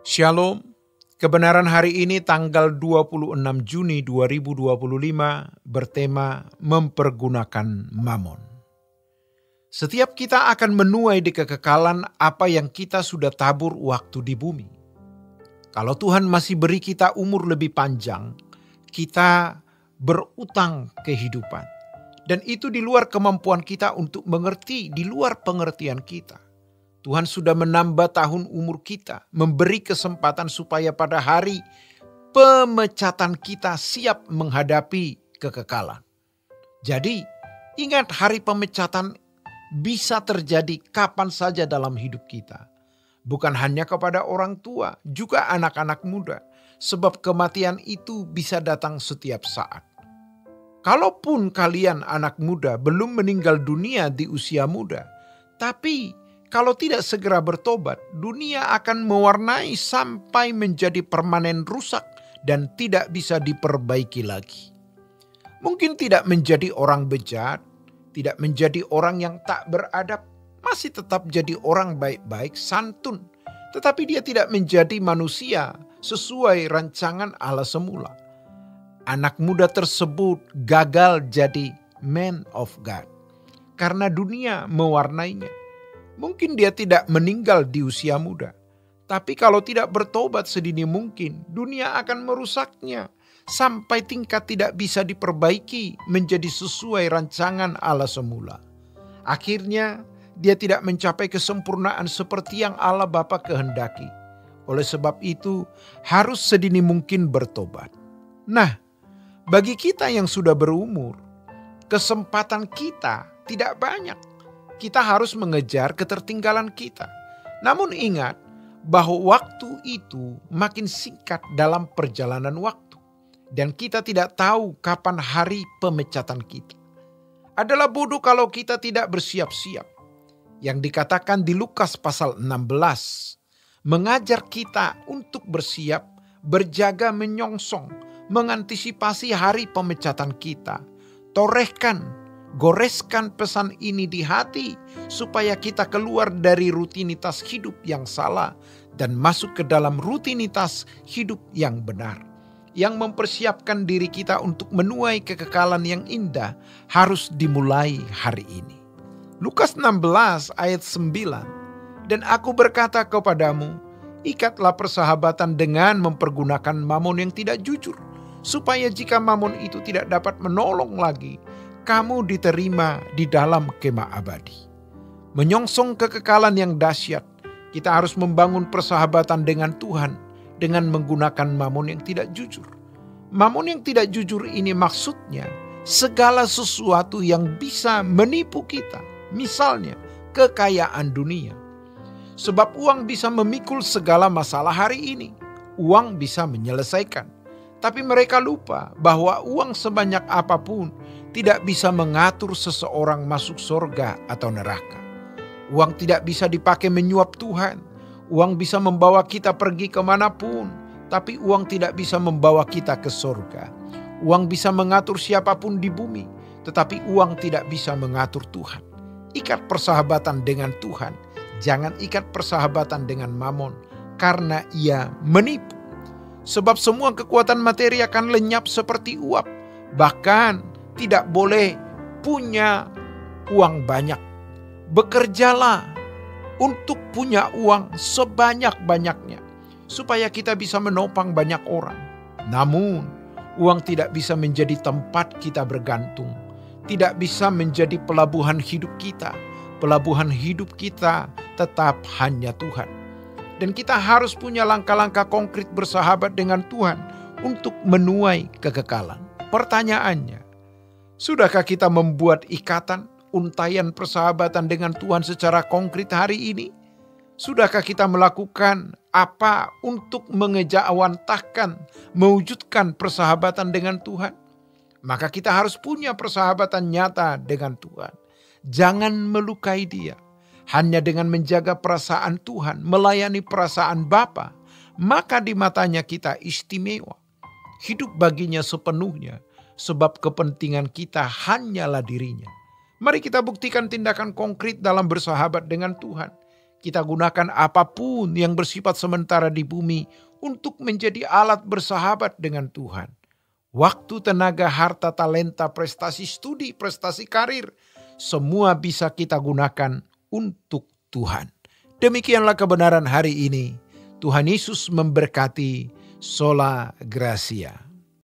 Shalom, kebenaran hari ini tanggal 26 Juni 2025 bertema mempergunakan mamon. Setiap kita akan menuai di kekekalan apa yang kita sudah tabur waktu di bumi. Kalau Tuhan masih beri kita umur lebih panjang, kita berutang kehidupan. Dan itu di luar kemampuan kita untuk mengerti, di luar pengertian kita. Tuhan sudah menambah tahun umur kita, memberi kesempatan supaya pada hari pemecatan kita siap menghadapi kekekalan. Jadi, ingat hari pemecatan bisa terjadi kapan saja dalam hidup kita. Bukan hanya kepada orang tua, juga anak-anak muda. Sebab kematian itu bisa datang setiap saat. Kalaupun kalian anak muda belum meninggal dunia di usia muda, tapi kalau tidak segera bertobat, dunia akan mewarnai sampai menjadi permanen rusak dan tidak bisa diperbaiki lagi. Mungkin tidak menjadi orang bejat, tidak menjadi orang yang tak beradab, masih tetap jadi orang baik-baik, santun. Tetapi dia tidak menjadi manusia sesuai rancangan Allah semula. Anak muda tersebut gagal jadi man of God karena dunia mewarnainya. Mungkin dia tidak meninggal di usia muda. Tapi kalau tidak bertobat sedini mungkin, dunia akan merusaknya. Sampai tingkat tidak bisa diperbaiki menjadi sesuai rancangan Allah semula. Akhirnya dia tidak mencapai kesempurnaan seperti yang Allah Bapa kehendaki. Oleh sebab itu harus sedini mungkin bertobat. Nah, bagi kita yang sudah berumur, kesempatan kita tidak banyak. Kita harus mengejar ketertinggalan kita. Namun ingat bahwa waktu itu makin singkat dalam perjalanan waktu. Dan kita tidak tahu kapan hari pemecatan kita. Adalah bodoh kalau kita tidak bersiap-siap. Yang dikatakan di Lukas pasal 16. Mengajar kita untuk bersiap, berjaga menyongsong, mengantisipasi hari pemecatan kita. Goreskan pesan ini di hati supaya kita keluar dari rutinitas hidup yang salah dan masuk ke dalam rutinitas hidup yang benar. Yang mempersiapkan diri kita untuk menuai kekekalan yang indah harus dimulai hari ini. Lukas 16 ayat 9. Dan aku berkata kepadamu, ikatlah persahabatan dengan mempergunakan mamon yang tidak jujur, supaya jika mamon itu tidak dapat menolong lagi, kamu diterima di dalam kemah abadi. Menyongsong kekekalan yang dahsyat, kita harus membangun persahabatan dengan Tuhan dengan menggunakan mamon yang tidak jujur. Mamon yang tidak jujur ini maksudnya segala sesuatu yang bisa menipu kita. Misalnya kekayaan dunia. Sebab uang bisa memikul segala masalah hari ini. Uang bisa menyelesaikan. Tapi mereka lupa bahwa uang sebanyak apapun tidak bisa mengatur seseorang masuk surga atau neraka. Uang tidak bisa dipakai menyuap Tuhan. Uang bisa membawa kita pergi kemanapun, tapi uang tidak bisa membawa kita ke surga. Uang bisa mengatur siapapun di bumi, tetapi uang tidak bisa mengatur Tuhan. Ikat persahabatan dengan Tuhan, jangan ikat persahabatan dengan mamon, karena ia menipu. Sebab semua kekuatan materi akan lenyap seperti uap. Bahkan tidak boleh punya uang banyak. Bekerjalah untuk punya uang sebanyak-banyaknya, supaya kita bisa menopang banyak orang. Namun, uang tidak bisa menjadi tempat kita bergantung. Tidak bisa menjadi pelabuhan hidup kita. Pelabuhan hidup kita tetap hanya Tuhan. Dan kita harus punya langkah-langkah konkret bersahabat dengan Tuhan untuk menuai kekekalan. Pertanyaannya, sudahkah kita membuat ikatan, untayan persahabatan dengan Tuhan secara konkret hari ini? Sudahkah kita melakukan apa untuk mengejawantahkan, mewujudkan persahabatan dengan Tuhan? Maka kita harus punya persahabatan nyata dengan Tuhan. Jangan melukai dia. Hanya dengan menjaga perasaan Tuhan, melayani perasaan Bapa, maka di matanya kita istimewa. Hidup baginya sepenuhnya, sebab kepentingan kita hanyalah dirinya. Mari kita buktikan tindakan konkret dalam bersahabat dengan Tuhan. Kita gunakan apapun yang bersifat sementara di bumi untuk menjadi alat bersahabat dengan Tuhan. Waktu, tenaga, harta, talenta, prestasi studi, prestasi karir, semua bisa kita gunakan untuk Tuhan. Demikianlah kebenaran hari ini. Tuhan Yesus memberkati. Sola Gracia.